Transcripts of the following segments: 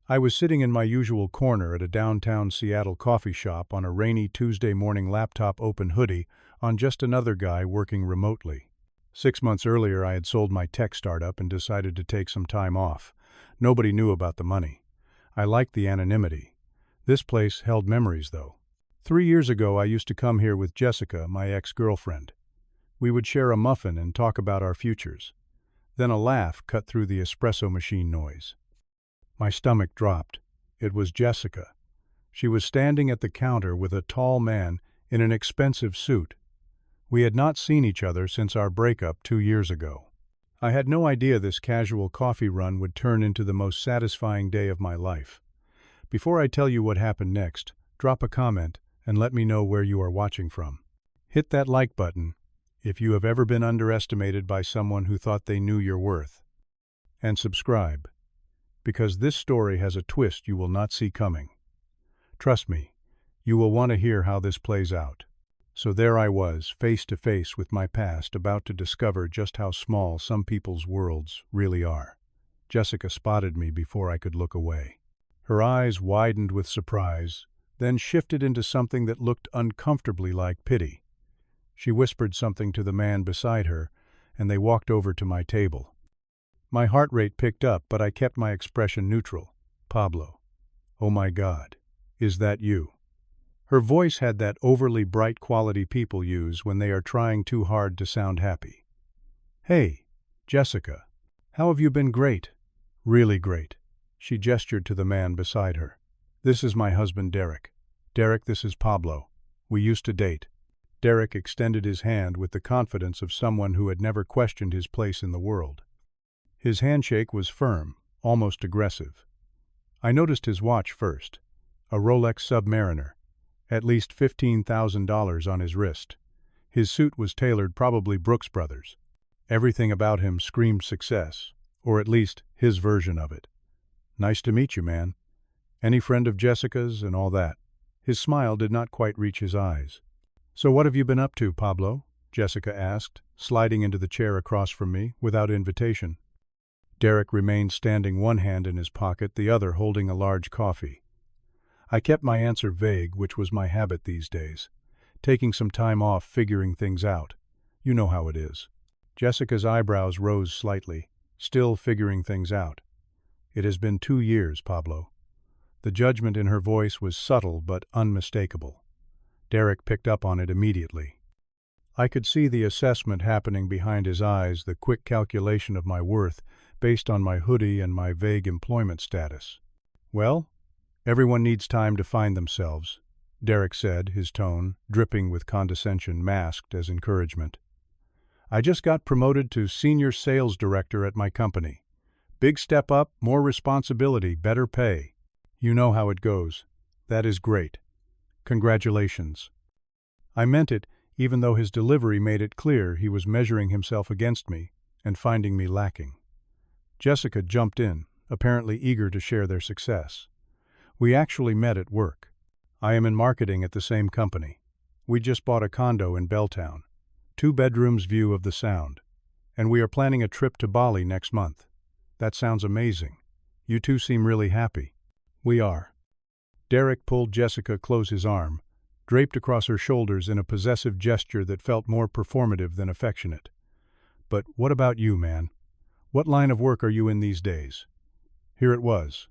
I was sitting in my usual corner at a downtown Seattle coffee shop on a rainy Tuesday morning, laptop open, hoodie on, just another guy working remotely. 6 months earlier, I had sold my tech startup and decided to take some time off. Nobody knew about the money. I liked the anonymity. This place held memories, though. 3 years ago, I used to come here with Jessica, my ex-girlfriend. We would share a muffin and talk about our futures. Then a laugh cut through the espresso machine noise. My stomach dropped. It was Jessica. She was standing at the counter with a tall man in an expensive suit. We had not seen each other since our breakup 2 years ago. I had no idea this casual coffee run would turn into the most satisfying day of my life. Before I tell you what happened next, drop a comment and let me know where you are watching from. Hit that like button if you have ever been underestimated by someone who thought they knew your worth. And subscribe, because this story has a twist you will not see coming. Trust me, you will want to hear how this plays out. So there I was, face to face with my past, about to discover just how small some people's worlds really are. Jessica spotted me before I could look away. Her eyes widened with surprise, then shifted into something that looked uncomfortably like pity. She whispered something to the man beside her, and they walked over to my table. My heart rate picked up, but I kept my expression neutral. "Pablo, oh my God, is that you?" Her voice had that overly bright quality people use when they are trying too hard to sound happy. "Hey, Jessica, how have you been?" "Great, really great." She gestured to the man beside her. "This is my husband, Derek. Derek, this is Pablo. We used to date." Derek extended his hand with the confidence of someone who had never questioned his place in the world. His handshake was firm, almost aggressive. I noticed his watch first, a Rolex Submariner, at least $15,000 on his wrist. His suit was tailored, probably Brooks Brothers. Everything about him screamed success, or at least his version of it. "Nice to meet you, man. Any friend of Jessica's and all that?" His smile did not quite reach his eyes. "So what have you been up to, Pablo?" Jessica asked, sliding into the chair across from me without invitation. Derek remained standing, one hand in his pocket, the other holding a large coffee. I kept my answer vague, which was my habit these days. Taking some time off, figuring things out. You know how it is. Jessica's eyebrows rose slightly, still figuring things out. "It has been 2 years, Pablo." The judgment in her voice was subtle but unmistakable. Derek picked up on it immediately. I could see the assessment happening behind his eyes, the quick calculation of my worth based on my hoodie and my vague employment status. "Well, everyone needs time to find themselves," Derek said, his tone, dripping with condescension, masked as encouragement. "I just got promoted to senior sales director at my company. Big step up, more responsibility, better pay. You know how it goes. That is great. Congratulations." I meant it, even though his delivery made it clear he was measuring himself against me and finding me lacking. Jessica jumped in, apparently eager to share their success. "We actually met at work. I am in marketing at the same company. We just bought a condo in Belltown, 2 bedrooms, view of the Sound, and we are planning a trip to Bali next month. That sounds amazing. You two seem really happy." "We are." Derek pulled Jessica close, his arm, draped across her shoulders in a possessive gesture that felt more performative than affectionate. "But what about you, man? What line of work are you in these days?" Here it was,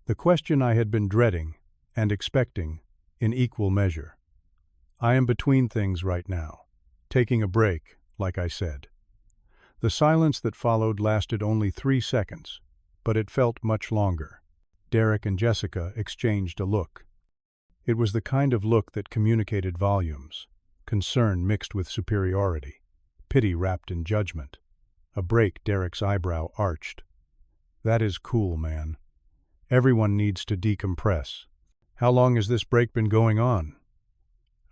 the question I had been dreading and expecting in equal measure. "I am between things right now, taking a break," like I said. The silence that followed lasted only 3 seconds, but it felt much longer. Derek and Jessica exchanged a look. It was the kind of look that communicated volumes, concern mixed with superiority, pity wrapped in judgment. A break. Derek's eyebrow arched. "That is cool, man. Everyone needs to decompress." "How long has this break been going on?"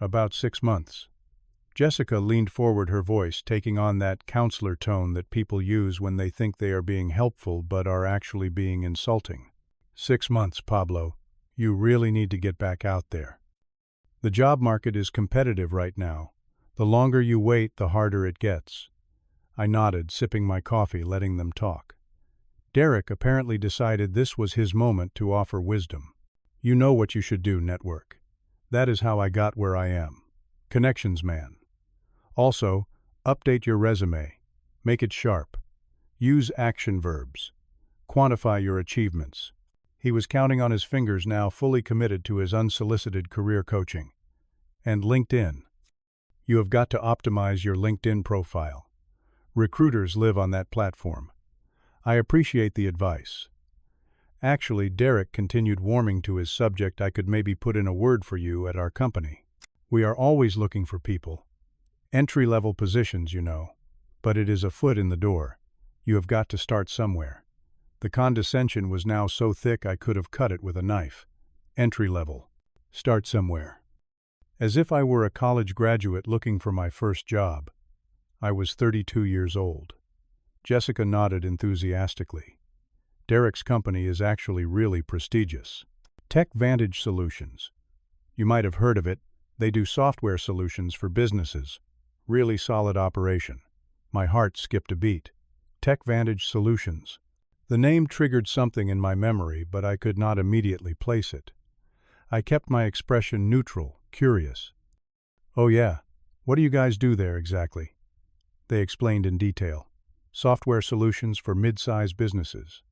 "About 6 months. Jessica leaned forward, her voice taking on that counselor tone that people use when they think they are being helpful but are actually being insulting. 6 months, Pablo. You really need to get back out there. The job market is competitive right now. The longer you wait, the harder it gets." I nodded, sipping my coffee, letting them talk. Derek apparently decided this was his moment to offer wisdom. You know what you should do, network. That is how I got where I am. Connections, man. Also, update your resume. Make it sharp. Use action verbs. Quantify your achievements. He was counting on his fingers now, fully committed to his unsolicited career coaching. And LinkedIn. You have got to optimize your LinkedIn profile. Recruiters live on that platform. I appreciate the advice. Actually, Derek continued, warming to his subject. I could maybe put in a word for you at our company. We are always looking for people. Entry-level positions, you know. But it is a foot in the door. You have got to start somewhere. The condescension was now so thick I could have cut it with a knife. Entry-level. Start somewhere. As if I were a college graduate looking for my first job. I was 32 years old. Jessica nodded enthusiastically. Derek's company is actually really prestigious. TechVantage Solutions. You might have heard of it. They do software solutions for businesses. Really solid operation. My heart skipped a beat. TechVantage Solutions. The name triggered something in my memory, but I could not immediately place it. I kept my expression neutral, curious. Oh yeah, what do you guys do there exactly? They explained in detail. Software solutions for mid-size businesses.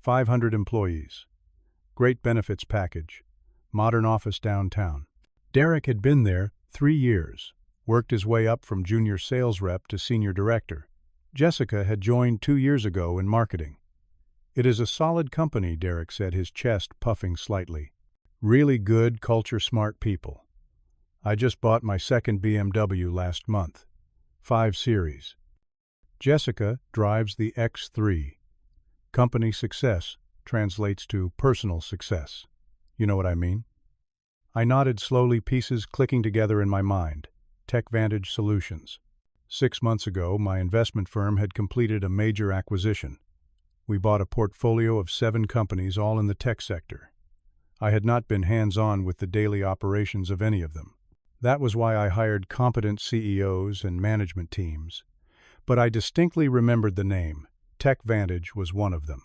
500 employees. Great benefits package. Modern office downtown. Derek had been there 3 years, worked his way up from junior sales rep to senior director. Jessica had joined 2 years ago in marketing. It is a solid company, Derek said, his chest puffing slightly. Really good, culture-smart people. I just bought my second BMW last month. 5 Series. Jessica drives the X3. Company success translates to personal success. You know what I mean? I nodded slowly, pieces clicking together in my mind. TechVantage Solutions. 6 months ago, my investment firm had completed a major acquisition. We bought a portfolio of 7 companies, all in the tech sector. I had not been hands-on with the daily operations of any of them. That was why I hired competent CEOs and management teams. But I distinctly remembered the name. TechVantage was one of them.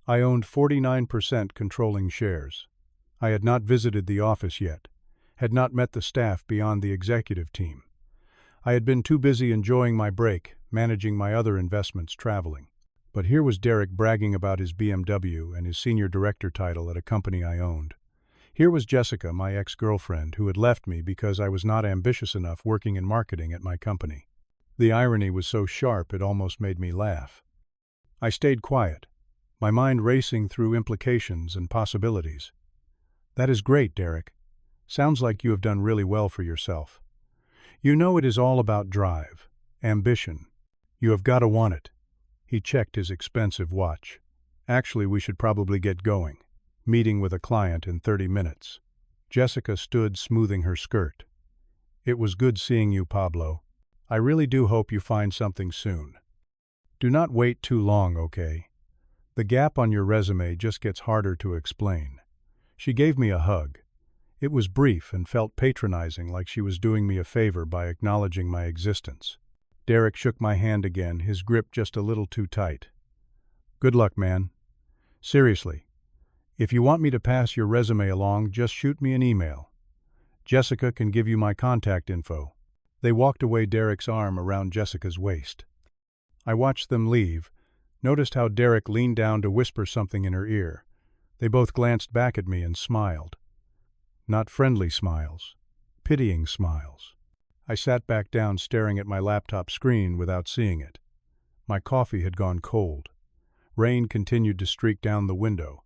I owned 49% controlling shares. I had not visited the office yet, had not met the staff beyond the executive team. I had been too busy enjoying my break, managing my other investments, traveling. But here was Derek bragging about his BMW and his senior director title at a company I owned. Here was Jessica, my ex-girlfriend, who had left me because I was not ambitious enough working in marketing at my company. The irony was so sharp it almost made me laugh. I stayed quiet, my mind racing through implications and possibilities. That is great, Derek. Sounds like you have done really well for yourself. You know, it is all about drive, ambition. You have got to want it. He checked his expensive watch. Actually, we should probably get going. Meeting with a client in 30 minutes. Jessica stood smoothing her skirt. It was good seeing you, Pablo. I really do hope you find something soon. Do not wait too long, okay? The gap on your resume just gets harder to explain. She gave me a hug. It was brief and felt patronizing, like she was doing me a favor by acknowledging my existence. Derek shook my hand again, his grip just a little too tight. Good luck, man. Seriously. If you want me to pass your resume along, just shoot me an email. Jessica can give you my contact info. They walked away, Derek's arm around Jessica's waist. I watched them leave, noticed how Derek leaned down to whisper something in her ear. They both glanced back at me and smiled. Not friendly smiles, pitying smiles. I sat back down, staring at my laptop screen without seeing it. My coffee had gone cold. Rain continued to streak down the window,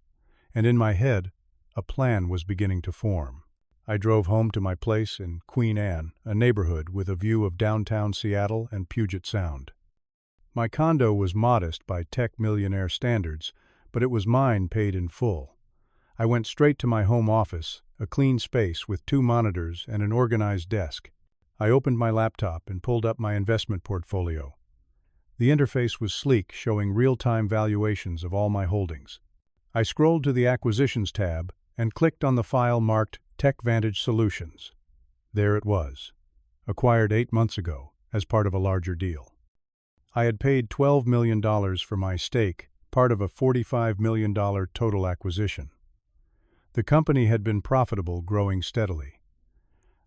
and in my head, a plan was beginning to form. I drove home to my place in Queen Anne, a neighborhood with a view of downtown Seattle and Puget Sound. My condo was modest by tech millionaire standards, but it was mine paid in full. I went straight to my home office, a clean space with 2 monitors and an organized desk. I opened my laptop and pulled up my investment portfolio. The interface was sleek, showing real-time valuations of all my holdings. I scrolled to the Acquisitions tab and clicked on the file marked TechVantage Solutions. There it was, acquired 8 months ago as part of a larger deal. I had paid $12 million for my stake, part of a $45 million total acquisition. The company had been profitable, growing steadily.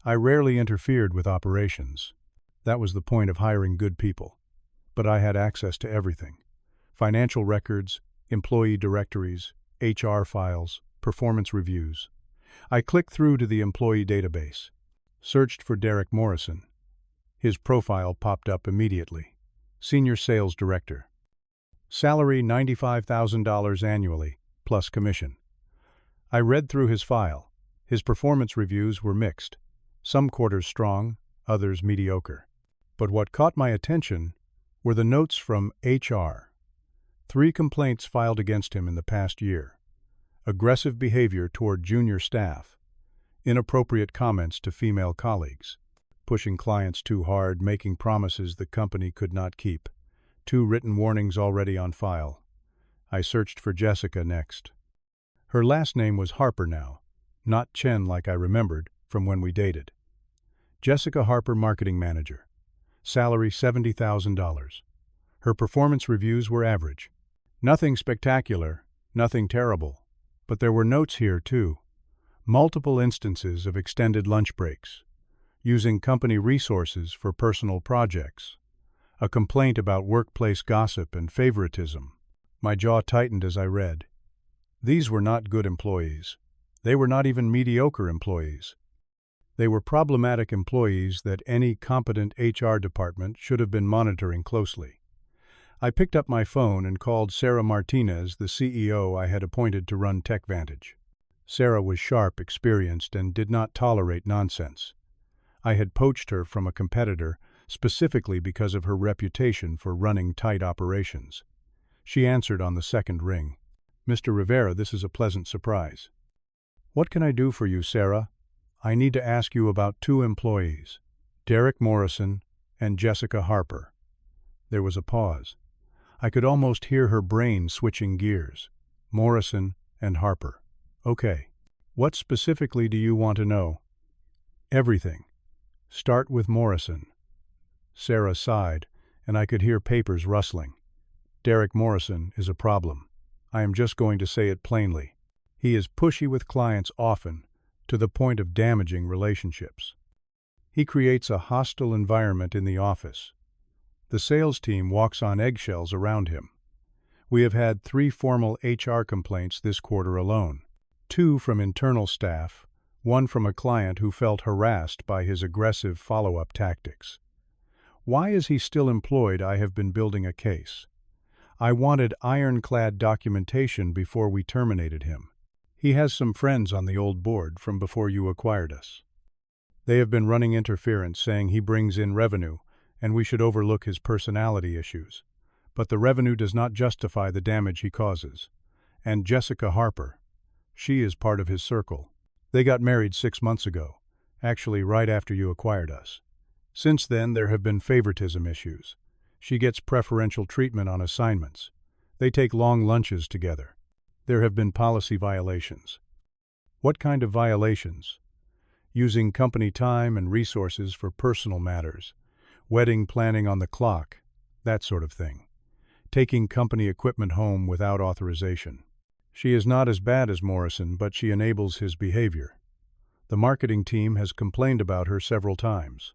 I rarely interfered with operations. That was the point of hiring good people. But I had access to everything: financial records, employee directories, HR files, performance reviews. I clicked through to the employee database, searched for Derek Morrison. His profile popped up immediately. Senior Sales Director. Salary $95,000 annually, plus commission. I read through his file. His performance reviews were mixed. Some quarters strong, others mediocre. But what caught my attention were the notes from HR. 3 complaints filed against him in the past year. Aggressive behavior toward junior staff. Inappropriate comments to female colleagues. Pushing clients too hard, making promises the company could not keep. 2 written warnings already on file. I searched for Jessica next. Her last name was Harper now, not Chen like I remembered from when we dated. Jessica Harper, Marketing Manager. Salary $70,000. Her performance reviews were average. Nothing spectacular, nothing terrible. But there were notes here too. Multiple instances of extended lunch breaks. Using company resources for personal projects. A complaint about workplace gossip and favoritism. My jaw tightened as I read. These were not good employees. They were not even mediocre employees. They were problematic employees that any competent HR department should have been monitoring closely. I picked up my phone and called Sarah Martinez, the CEO I had appointed to run TechVantage. Sarah was sharp, experienced, and did not tolerate nonsense. I had poached her from a competitor specifically because of her reputation for running tight operations. She answered on the second ring. "Mr. Rivera, this is a pleasant surprise." "What can I do for you, Sarah?" "I need to ask you about 2 employees, Derek Morrison and Jessica Harper." There was a pause. I could almost hear her brain switching gears. Morrison and Harper. Okay. What specifically do you want to know? Everything. Start with Morrison. Sarah sighed, and I could hear papers rustling. Derek Morrison is a problem. I am just going to say it plainly. He is pushy with clients often, to the point of damaging relationships. He creates a hostile environment in the office. The sales team walks on eggshells around him. We have had 3 formal HR complaints this quarter alone. 2 from internal staff, 1 from a client who felt harassed by his aggressive follow-up tactics. Why is he still employed? I have been building a case. I wanted ironclad documentation before we terminated him. He has some friends on the old board from before you acquired us. They have been running interference, saying he brings in revenue, and we should overlook his personality issues. But the revenue does not justify the damage he causes. And Jessica Harper. She is part of his circle. They got married 6 months ago, actually right after you acquired us. Since then, there have been favoritism issues. She gets preferential treatment on assignments. They take long lunches together. There have been policy violations. What kind of violations? Using company time and resources for personal matters. Wedding planning on the clock. That sort of thing. Taking company equipment home without authorization. She is not as bad as Morrison, but she enables his behavior. The marketing team has complained about her several times.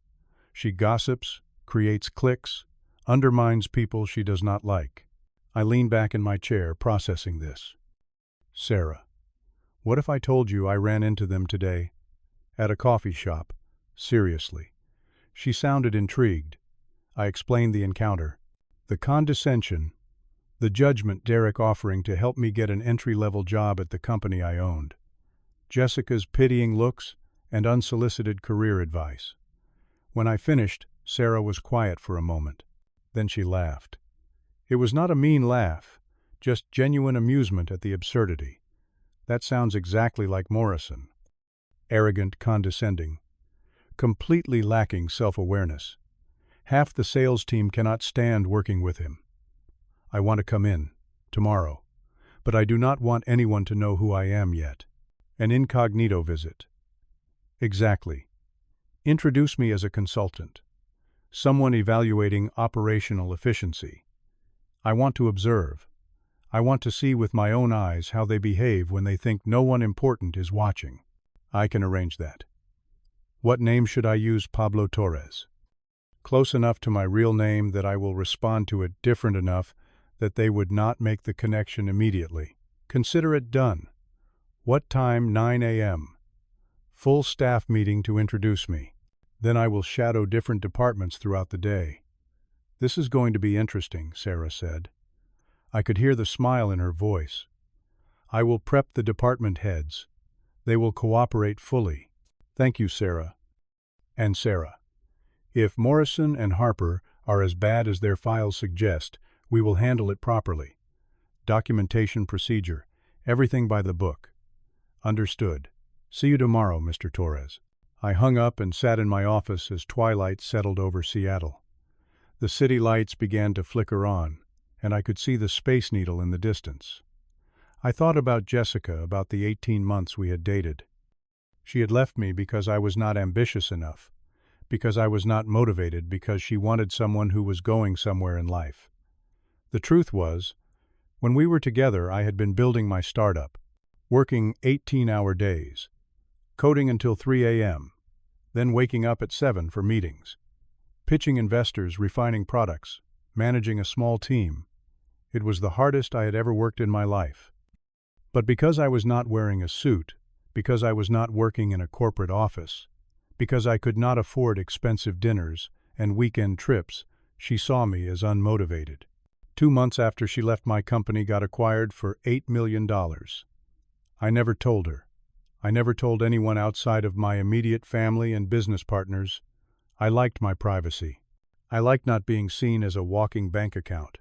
She gossips, creates cliques, undermines people she does not like. I lean back in my chair, processing this. Sarah, what if I told you I ran into them today? At a coffee shop. Seriously. She sounded intrigued. I explained the encounter. The condescension. The judgment Derek offering to help me get an entry-level job at the company I owned. Jessica's pitying looks and unsolicited career advice. When I finished, Sarah was quiet for a moment. Then she laughed. It was not a mean laugh, just genuine amusement at the absurdity. That sounds exactly like Morrison. Arrogant, condescending. Completely lacking self-awareness. Half the sales team cannot stand working with him. I want to come in, tomorrow, but I do not want anyone to know who I am yet. An incognito visit. Exactly. Introduce me as a consultant. Someone evaluating operational efficiency. I want to observe. I want to see with my own eyes how they behave when they think no one important is watching. I can arrange that. What name should I use? Pablo Torres. Close enough to my real name that I will respond to it different enough that they would not make the connection immediately. Consider it done. What time? 9 a.m. Full staff meeting to introduce me. Then I will shadow different departments throughout the day. This is going to be interesting, Sarah said. I could hear the smile in her voice. I will prep the department heads. They will cooperate fully. Thank you, Sarah. And Sarah. If Morrison and Harper are as bad as their files suggest, we will handle it properly. Documentation procedure. Everything by the book. Understood. See you tomorrow, Mr. Torres. I hung up and sat in my office as twilight settled over Seattle. The city lights began to flicker on, and I could see the Space Needle in the distance. I thought about Jessica, about the 18 months we had dated. She had left me because I was not ambitious enough, because I was not motivated, because she wanted someone who was going somewhere in life. The truth was, when we were together, I had been building my startup, working 18-hour days, coding until 3 a.m., then waking up at 7 for meetings, pitching investors, refining products, managing a small team. It was the hardest I had ever worked in my life. But because I was not wearing a suit, because I was not working in a corporate office, because I could not afford expensive dinners and weekend trips, she saw me as unmotivated. 2 months after she left, my company got acquired for $8 million. I never told her. I never told anyone outside of my immediate family and business partners. I liked my privacy. I liked not being seen as a walking bank account.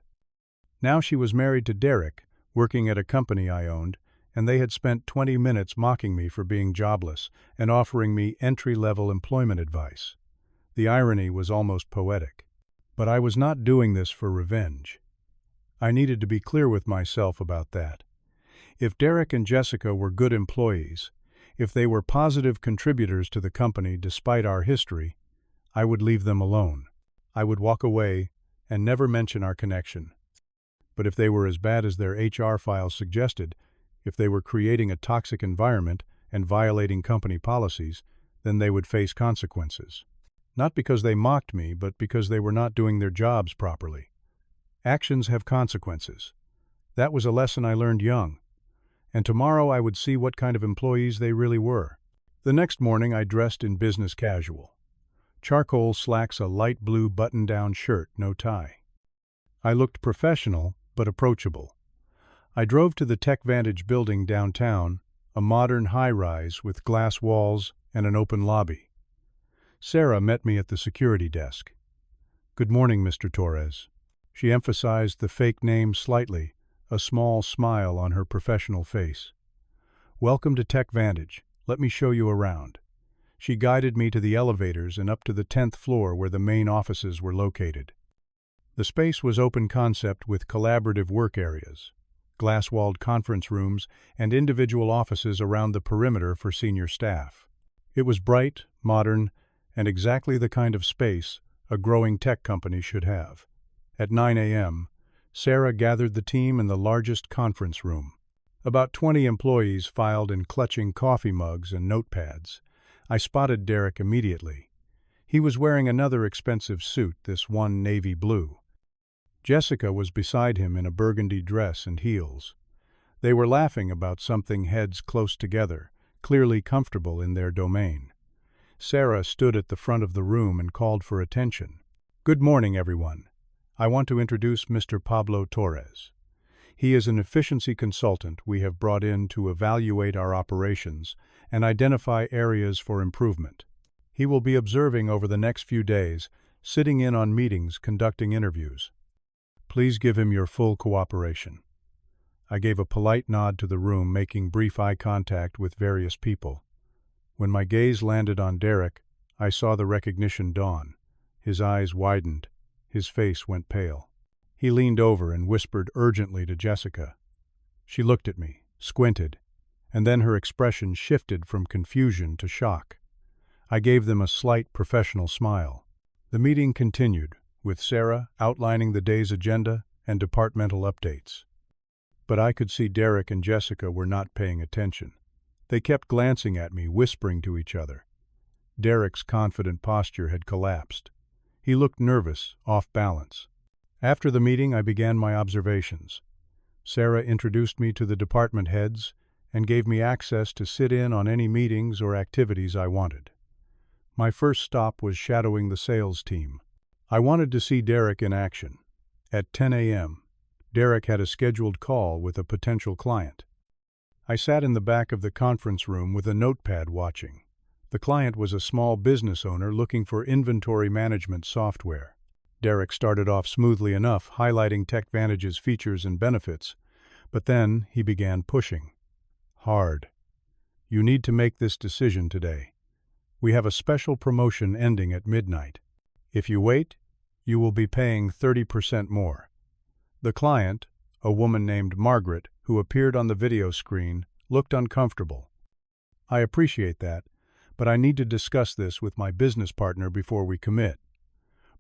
Now she was married to Derek, working at a company I owned, and they had spent 20 minutes mocking me for being jobless and offering me entry-level employment advice. The irony was almost poetic. But I was not doing this for revenge. I needed to be clear with myself about that. If Derek and Jessica were good employees, if they were positive contributors to the company despite our history, I would leave them alone. I would walk away and never mention our connection. But if they were as bad as their HR files suggested, if they were creating a toxic environment and violating company policies, then they would face consequences. Not because they mocked me, but because they were not doing their jobs properly. Actions have consequences. That was a lesson I learned young. And tomorrow I would see what kind of employees they really were. The next morning I dressed in business casual. Charcoal slacks, a light blue button-down shirt, no tie. I looked professional, but approachable. I drove to the TechVantage building downtown, a modern high-rise with glass walls and an open lobby. Sarah met me at the security desk. "Good morning, Mr. Torres." She emphasized the fake name slightly, a small smile on her professional face. "Welcome to TechVantage. Let me show you around." She guided me to the elevators and up to the 10th floor where the main offices were located. The space was open concept with collaborative work areas, glass-walled conference rooms, and individual offices around the perimeter for senior staff. It was bright, modern, and exactly the kind of space a growing tech company should have. At 9 a.m., Sarah gathered the team in the largest conference room. About 20 employees filed in, clutching coffee mugs and notepads. I spotted Derek immediately. He was wearing another expensive suit, this one navy blue. Jessica was beside him in a burgundy dress and heels. They were laughing about something, heads close together, clearly comfortable in their domain. Sarah stood at the front of the room and called for attention. "Good morning, everyone. I want to introduce Mr. Pablo Torres. He is an efficiency consultant we have brought in to evaluate our operations and identify areas for improvement. He will be observing over the next few days, sitting in on meetings, conducting interviews. Please give him your full cooperation." I gave a polite nod to the room, making brief eye contact with various people. When my gaze landed on Derek, I saw the recognition dawn. His eyes widened. His face went pale. He leaned over and whispered urgently to Jessica. She looked at me, squinted, and then her expression shifted from confusion to shock. I gave them a slight professional smile. The meeting continued, with Sarah outlining the day's agenda and departmental updates. But I could see Derek and Jessica were not paying attention. They kept glancing at me, whispering to each other. Derek's confident posture had collapsed. He looked nervous, off balance. After the meeting, I began my observations. Sarah introduced me to the department heads and gave me access to sit in on any meetings or activities I wanted. My first stop was shadowing the sales team. I wanted to see Derek in action. At 10 a.m., Derek had a scheduled call with a potential client. I sat in the back of the conference room with a notepad watching. The client was a small business owner looking for inventory management software. Derek started off smoothly enough, highlighting TechVantage's features and benefits, but then he began pushing. Hard. You need to make this decision today. We have a special promotion ending at midnight. If you wait, you will be paying 30% more. The client, a woman named Margaret, who appeared on the video screen, looked uncomfortable. I appreciate that, but I need to discuss this with my business partner before we commit.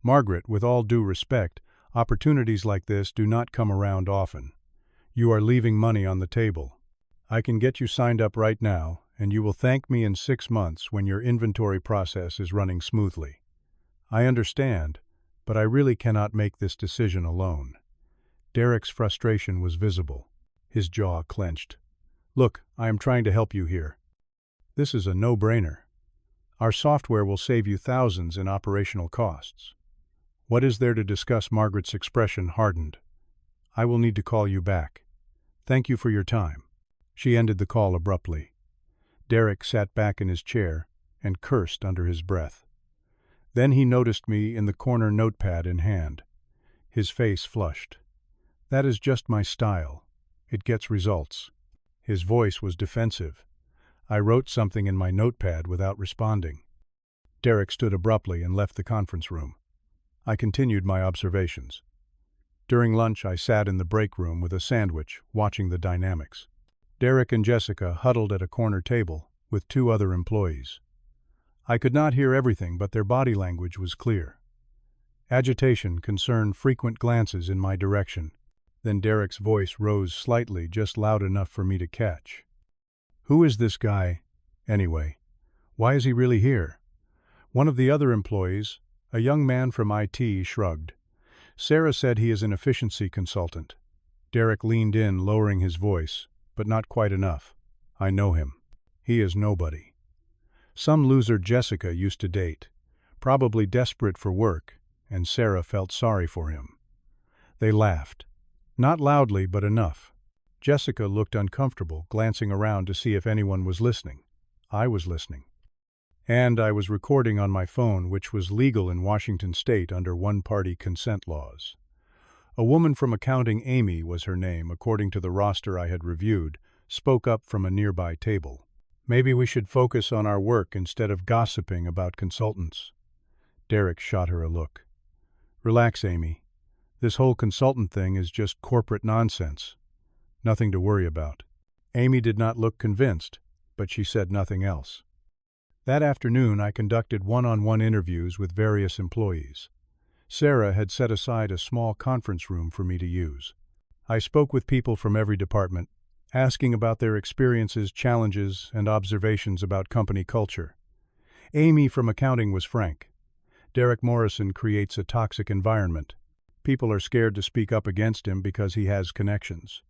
Margaret, with all due respect, opportunities like this do not come around often. You are leaving money on the table. I can get you signed up right now, and you will thank me in 6 months when your inventory process is running smoothly. I understand, but I really cannot make this decision alone. Derek's frustration was visible. His jaw clenched. Look, I am trying to help you here. This is a no-brainer. Our software will save you thousands in operational costs. What is there to discuss? Margaret's expression hardened. I will need to call you back. Thank you for your time. She ended the call abruptly. Derek sat back in his chair and cursed under his breath. Then he noticed me in the corner, notepad in hand. His face flushed. That is just my style. It gets results. His voice was defensive. I wrote something in my notepad without responding. Derek stood abruptly and left the conference room. I continued my observations. During lunch, I sat in the break room with a sandwich, watching the dynamics. Derek and Jessica huddled at a corner table with 2 other employees. I could not hear everything, but their body language was clear. Agitation, concern, frequent glances in my direction. Then Derek's voice rose slightly, just loud enough for me to catch. Who is this guy, anyway? Why is he really here? One of the other employees, a young man from IT, shrugged. Sarah said he is an efficiency consultant. Derek leaned in, lowering his voice, but not quite enough. I know him. He is nobody. Some loser Jessica used to date, probably desperate for work, and Sarah felt sorry for him. They laughed. Not loudly, but enough. Jessica looked uncomfortable, glancing around to see if anyone was listening. I was listening. And I was recording on my phone, which was legal in Washington state under one-party consent laws. A woman from accounting, Amy was her name, according to the roster I had reviewed, spoke up from a nearby table. Maybe we should focus on our work instead of gossiping about consultants. Derek shot her a look. Relax, Amy. This whole consultant thing is just corporate nonsense. Nothing to worry about. Amy did not look convinced, but she said nothing else. That afternoon, I conducted one-on-one interviews with various employees. Sarah had set aside a small conference room for me to use. I spoke with people from every department, asking about their experiences, challenges, and observations about company culture. Amy from accounting was frank. Derek Morrison creates a toxic environment. People are scared to speak up against him because he has connections.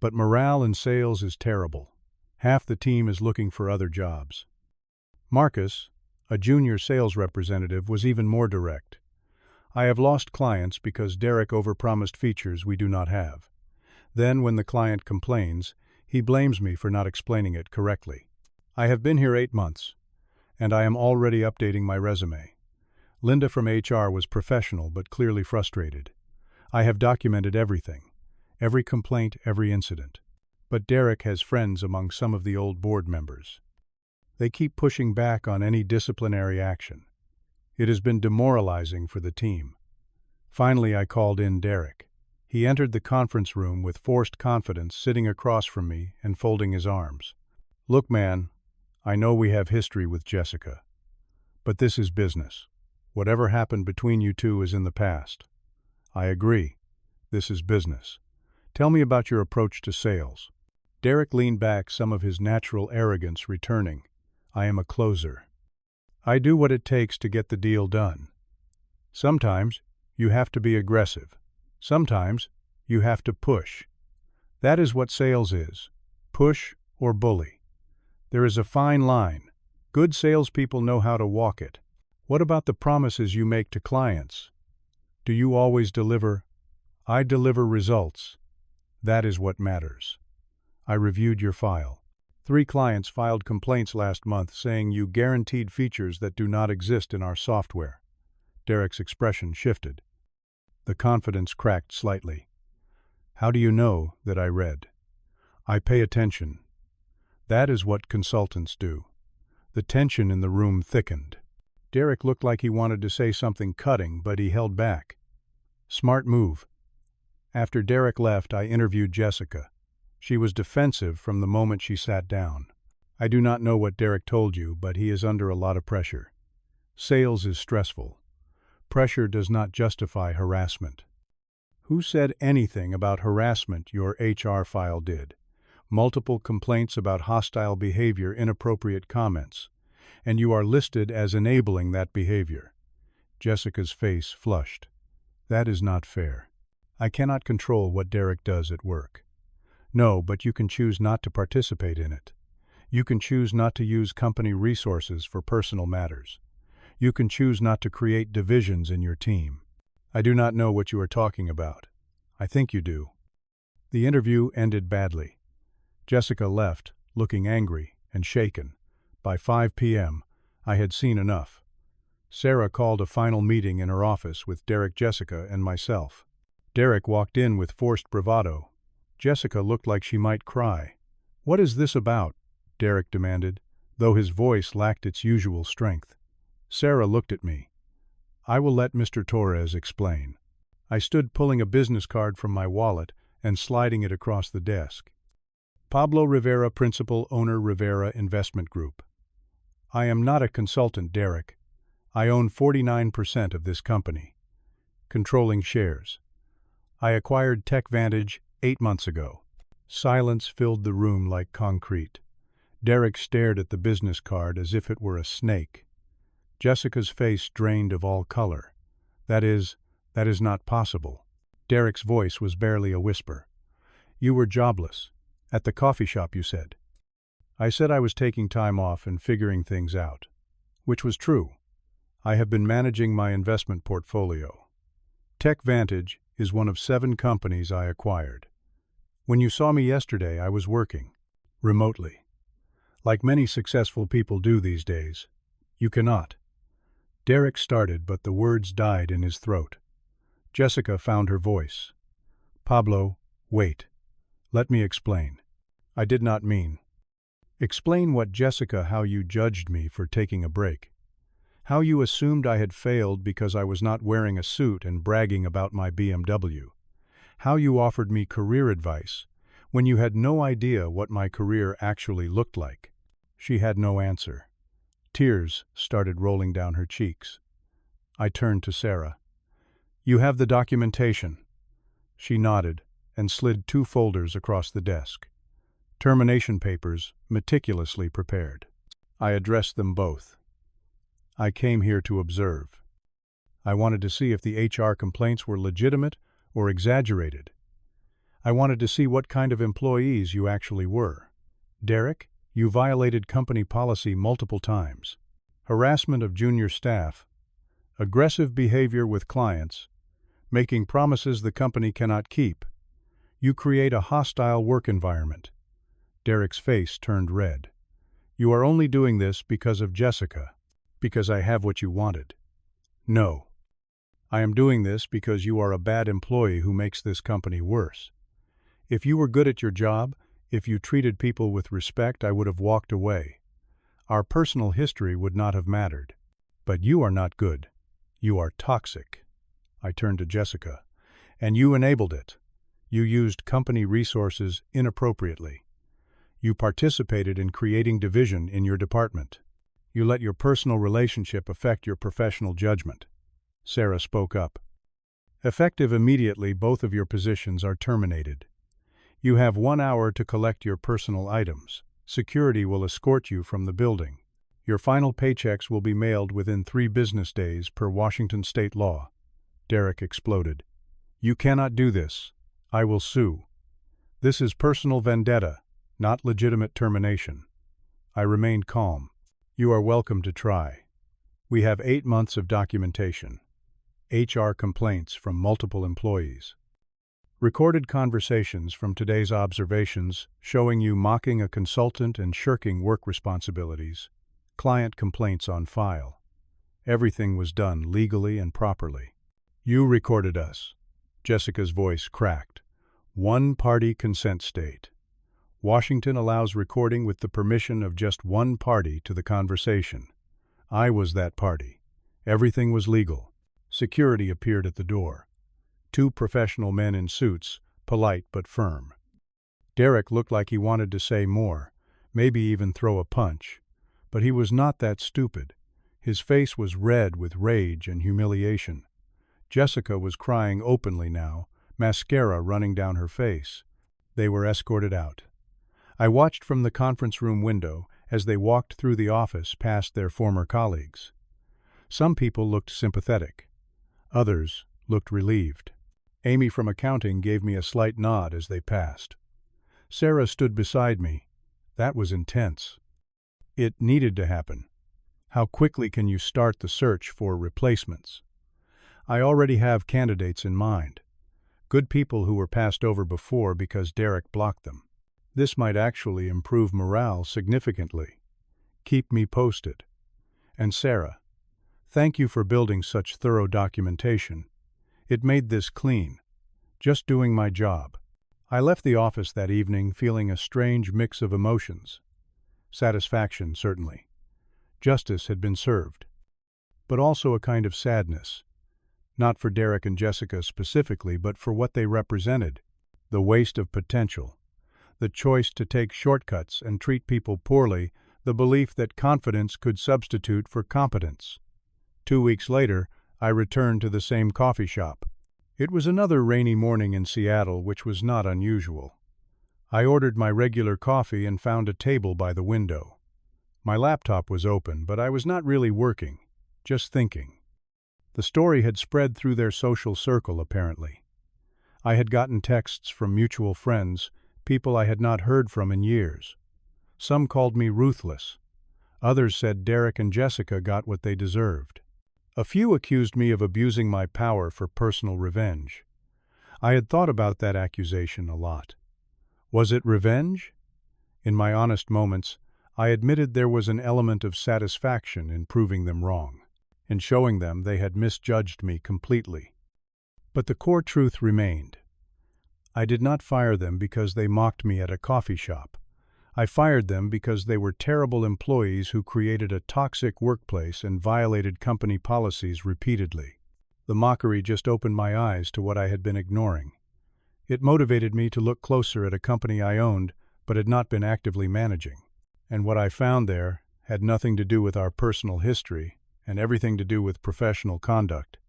But morale in sales is terrible. Half the team is looking for other jobs. Marcus, a junior sales representative, was even more direct. I have lost clients because Derek overpromised features we do not have. Then, when the client complains, he blames me for not explaining it correctly. I have been here 8 months, and I am already updating my resume. Linda from HR was professional but clearly frustrated. I have documented everything, every complaint, every incident. But Derek has friends among some of the old board members. They keep pushing back on any disciplinary action. It has been demoralizing for the team. Finally, I called in Derek. He entered the conference room with forced confidence, sitting across from me and folding his arms. Look, man, I know we have history with Jessica, but this is business. Whatever happened between you two is in the past. I agree. This is business. Tell me about your approach to sales. Derek leaned back, some of his natural arrogance returning. I am a closer. I do what it takes to get the deal done. Sometimes you have to be aggressive. Sometimes you have to push. That is what sales is. Push or bully. There is a fine line. Good salespeople know how to walk it. What about the promises you make to clients? Do you always deliver? I deliver results. That is what matters. I reviewed your file. 3 clients filed complaints last month saying you guaranteed features that do not exist in our software. Derek's expression shifted. The confidence cracked slightly. How do you know that I read? I pay attention. That is what consultants do. The tension in the room thickened. Derek looked like he wanted to say something cutting, but he held back. Smart move. After Derek left, I interviewed Jessica. She was defensive from the moment she sat down. I do not know what Derek told you, but he is under a lot of pressure. Sales is stressful. Pressure does not justify harassment. Who said anything about harassment? Your HR file did. Multiple complaints about hostile behavior, inappropriate comments, and you are listed as enabling that behavior. Jessica's face flushed. That is not fair. I cannot control what Derek does at work. No, but you can choose not to participate in it. You can choose not to use company resources for personal matters. You can choose not to create divisions in your team. I do not know what you are talking about. I think you do. The interview ended badly. Jessica left, looking angry and shaken. By 5 p.m., I had seen enough. Sarah called a final meeting in her office with Derek, Jessica, and myself. Derek walked in with forced bravado. Jessica looked like she might cry. What is this about? Derek demanded, though his voice lacked its usual strength. Sarah looked at me. I will let Mr. Torres explain. I stood pulling a business card from my wallet and sliding it across the desk. Pablo Rivera, Principal Owner, Rivera Investment Group. I am not a consultant, Derek. I own 49% of this company. Controlling shares. I acquired TechVantage 8 months ago. Silence filled the room like concrete. Derek stared at the business card as if it were a snake. Jessica's face drained of all color. That is not possible. Derek's voice was barely a whisper. You were jobless. At the coffee shop, you said. I said I was taking time off and figuring things out. Which was true. I have been managing my investment portfolio. TechVantage is one of 7 companies I acquired. When you saw me yesterday, I was working. Remotely. Like many successful people do these days. You cannot. Derek started, but the words died in his throat. Jessica found her voice. Pablo, wait. Let me explain. I did not mean. Explain what, Jessica, how you judged me for taking a break. How you assumed I had failed because I was not wearing a suit and bragging about my BMW. How you offered me career advice when you had no idea what my career actually looked like. She had no answer. Tears started rolling down her cheeks. I turned to Sarah. You have the documentation. She nodded and slid 2 folders across the desk. Termination papers, meticulously prepared. I addressed them both. I came here to observe. I wanted to see if the HR complaints were legitimate or exaggerated. I wanted to see what kind of employees you actually were. Derek, you violated company policy multiple times. Harassment of junior staff, aggressive behavior with clients, making promises the company cannot keep. You create a hostile work environment. Derek's face turned red. You are only doing this because of Jessica, because I have what you wanted. No. I am doing this because you are a bad employee who makes this company worse. If you were good at your job, if you treated people with respect, I would have walked away. Our personal history would not have mattered. But you are not good. You are toxic. I turned to Jessica. And you enabled it. You used company resources inappropriately. You participated in creating division in your department. You let your personal relationship affect your professional judgment. Sarah spoke up. Effective immediately, both of your positions are terminated. You have 1 hour to collect your personal items. Security will escort you from the building. Your final paychecks will be mailed within 3 business days per Washington state law. Derek exploded. You cannot do this. I will sue. This is personal vendetta, not legitimate termination. I remained calm. You are welcome to try. We have 8 months of documentation. HR complaints from multiple employees. Recorded conversations from today's observations showing you mocking a consultant and shirking work responsibilities. Client complaints on file. Everything was done legally and properly. You recorded us. Jessica's voice cracked. One-party consent state. Washington allows recording with the permission of just one party to the conversation. I was that party. Everything was legal. Security appeared at the door. 2 professional men in suits, polite but firm. Derek looked like he wanted to say more, maybe even throw a punch. But he was not that stupid. His face was red with rage and humiliation. Jessica was crying openly now, mascara running down her face. They were escorted out. I watched from the conference room window as they walked through the office past their former colleagues. Some people looked sympathetic. Others looked relieved. Amy from accounting gave me a slight nod as they passed. Sarah stood beside me. That was intense. It needed to happen. How quickly can you start the search for replacements? I already have candidates in mind. Good people who were passed over before because Derek blocked them. This might actually improve morale significantly. Keep me posted. And Sarah, thank you for building such thorough documentation. It made this clean. Just doing my job. I left the office that evening feeling a strange mix of emotions. Satisfaction, certainly. Justice had been served. But also a kind of sadness. Not for Derek and Jessica specifically, but for what they represented. The waste of potential. The choice to take shortcuts and treat people poorly, the belief that confidence could substitute for competence. 2 weeks later, I returned to the same coffee shop. It was another rainy morning in Seattle, which was not unusual. I ordered my regular coffee and found a table by the window. My laptop was open, but I was not really working, just thinking. The story had spread through their social circle, apparently. I had gotten texts from mutual friends, people I had not heard from in years. Some called me ruthless. Others said Derek and Jessica got what they deserved. A few accused me of abusing my power for personal revenge. I had thought about that accusation a lot. Was it revenge? In my honest moments, I admitted there was an element of satisfaction in proving them wrong, in showing them they had misjudged me completely. But the core truth remained. I did not fire them because they mocked me at a coffee shop. I fired them because they were terrible employees who created a toxic workplace and violated company policies repeatedly. The mockery just opened my eyes to what I had been ignoring. It motivated me to look closer at a company I owned but had not been actively managing. And what I found there had nothing to do with our personal history and everything to do with professional conduct.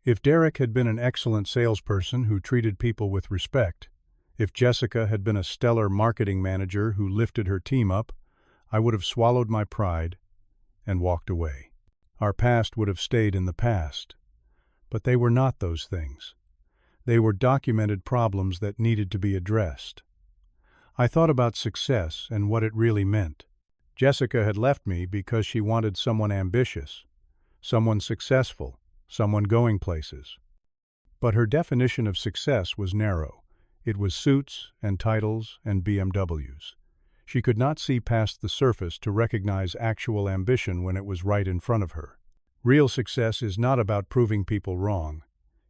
If Derek had been an excellent salesperson who treated people with respect, if Jessica had been a stellar marketing manager who lifted her team up, I would have swallowed my pride and walked away. Our past would have stayed in the past. But they were not those things. They were documented problems that needed to be addressed. I thought about success and what it really meant. Jessica had left me because she wanted someone ambitious, someone successful, someone going places. But her definition of success was narrow. It was suits and titles and BMWs. She could not see past the surface to recognize actual ambition when it was right in front of her. Real success is not about proving people wrong.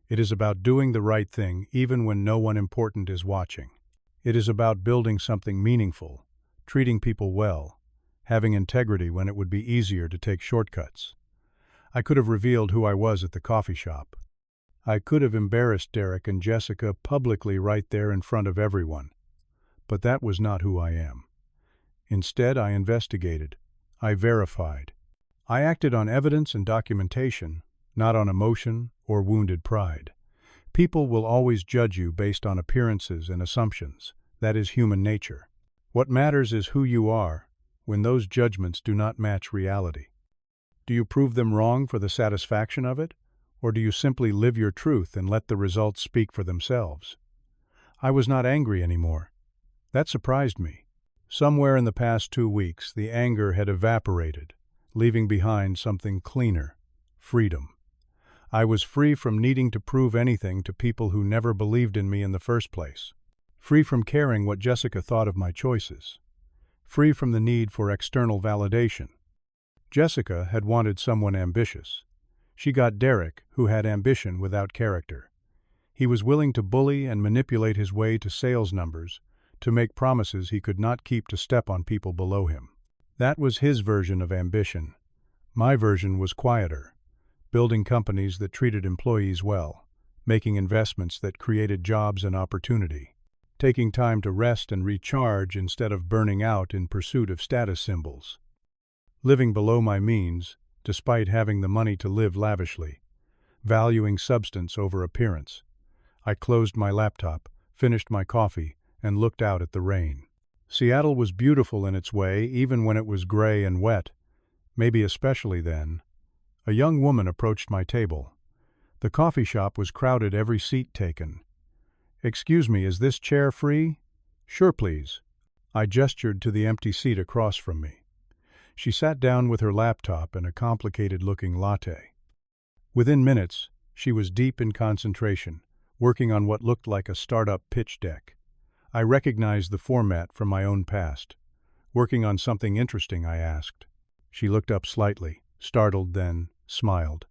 It is about doing the right thing even when no one important is watching. It is about building something meaningful, treating people well, having integrity when it would be easier to take shortcuts. I could have revealed who I was at the coffee shop. I could have embarrassed Derek and Jessica publicly right there in front of everyone. But that was not who I am. Instead, I investigated. I verified. I acted on evidence and documentation, not on emotion or wounded pride. People will always judge you based on appearances and assumptions. That is human nature. What matters is who you are when those judgments do not match reality. Do you prove them wrong for the satisfaction of it, or do you simply live your truth and let the results speak for themselves? I was not angry anymore. That surprised me. Somewhere in the past 2 weeks, the anger had evaporated, leaving behind something cleaner: freedom. I was free from needing to prove anything to people who never believed in me in the first place. Free from caring what Jessica thought of my choices. Free from the need for external validation. Jessica had wanted someone ambitious. She got Derek, who had ambition without character. He was willing to bully and manipulate his way to sales numbers, to make promises he could not keep, to step on people below him. That was his version of ambition. My version was quieter, building companies that treated employees well, making investments that created jobs and opportunity, taking time to rest and recharge instead of burning out in pursuit of status symbols. Living below my means, despite having the money to live lavishly, valuing substance over appearance. I closed my laptop, finished my coffee, and looked out at the rain. Seattle was beautiful in its way, even when it was gray and wet, maybe especially then. A young woman approached my table. The coffee shop was crowded, every seat taken. "Excuse me, is this chair free?" "Sure, please." I gestured to the empty seat across from me. She sat down with her laptop and a complicated-looking latte. Within minutes, she was deep in concentration, working on what looked like a startup pitch deck. I recognized the format from my own past. "Working on something interesting?" I asked. She looked up slightly, startled, then smiled.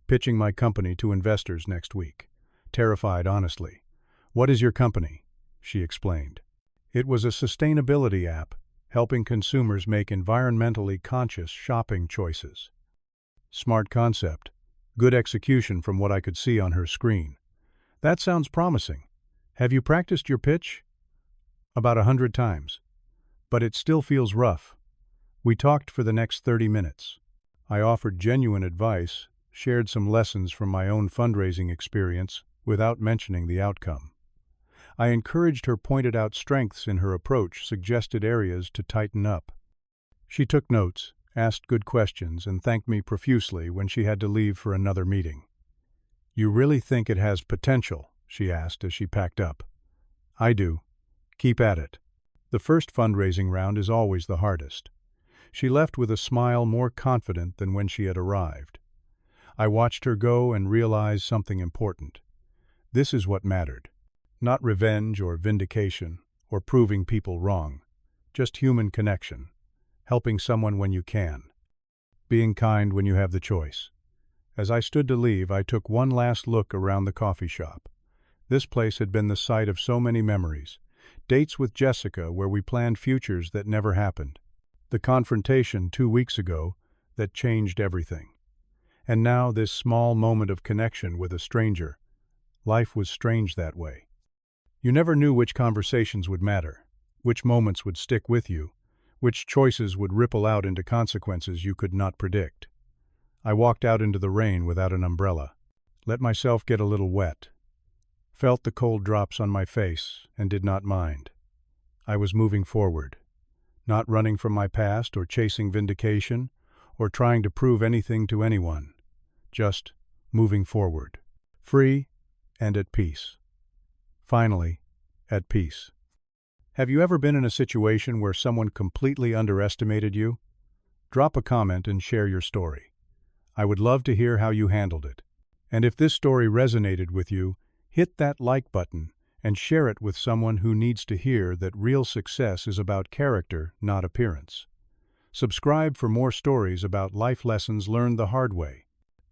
Pitching my company to investors next week." Terrified, honestly. "What is your company?" she explained. It was a sustainability app, helping consumers make environmentally conscious shopping choices. Smart concept. Good execution from what I could see on her screen. "That sounds promising. Have you practiced your pitch?" "About 100 times. But it still feels rough." We talked for the next 30 minutes. I offered genuine advice, shared some lessons from my own fundraising experience without mentioning the outcome. I encouraged her, pointed out strengths in her approach, suggested areas to tighten up. She took notes, asked good questions, and thanked me profusely when she had to leave for another meeting. "You really think it has potential?" she asked as she packed up. "I do. Keep at it." The first fundraising round is always the hardest. She left with a smile, more confident than when she had arrived. I watched her go and realized something important. This is what mattered. Not revenge or vindication or proving people wrong. Just human connection. Helping someone when you can. Being kind when you have the choice. As I stood to leave, I took one last look around the coffee shop. This place had been the site of so many memories. Dates with Jessica where we planned futures that never happened. The confrontation 2 weeks ago that changed everything. And now this small moment of connection with a stranger. Life was strange that way. You never knew which conversations would matter, which moments would stick with you, which choices would ripple out into consequences you could not predict. I walked out into the rain without an umbrella, let myself get a little wet, felt the cold drops on my face, and did not mind. I was moving forward, not running from my past or chasing vindication or trying to prove anything to anyone, just moving forward, free and at peace. Finally, at peace. Have you ever been in a situation where someone completely underestimated you? Drop a comment and share your story. I would love to hear how you handled it. And if this story resonated with you, hit that like button and share it with someone who needs to hear that real success is about character, not appearance. Subscribe for more stories about life lessons learned the hard way.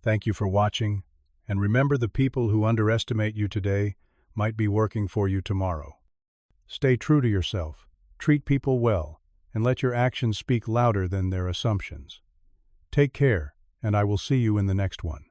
Thank you for watching, and remember, the people who underestimate you today might be working for you tomorrow. Stay true to yourself, treat people well, and let your actions speak louder than their assumptions. Take care, and I will see you in the next one.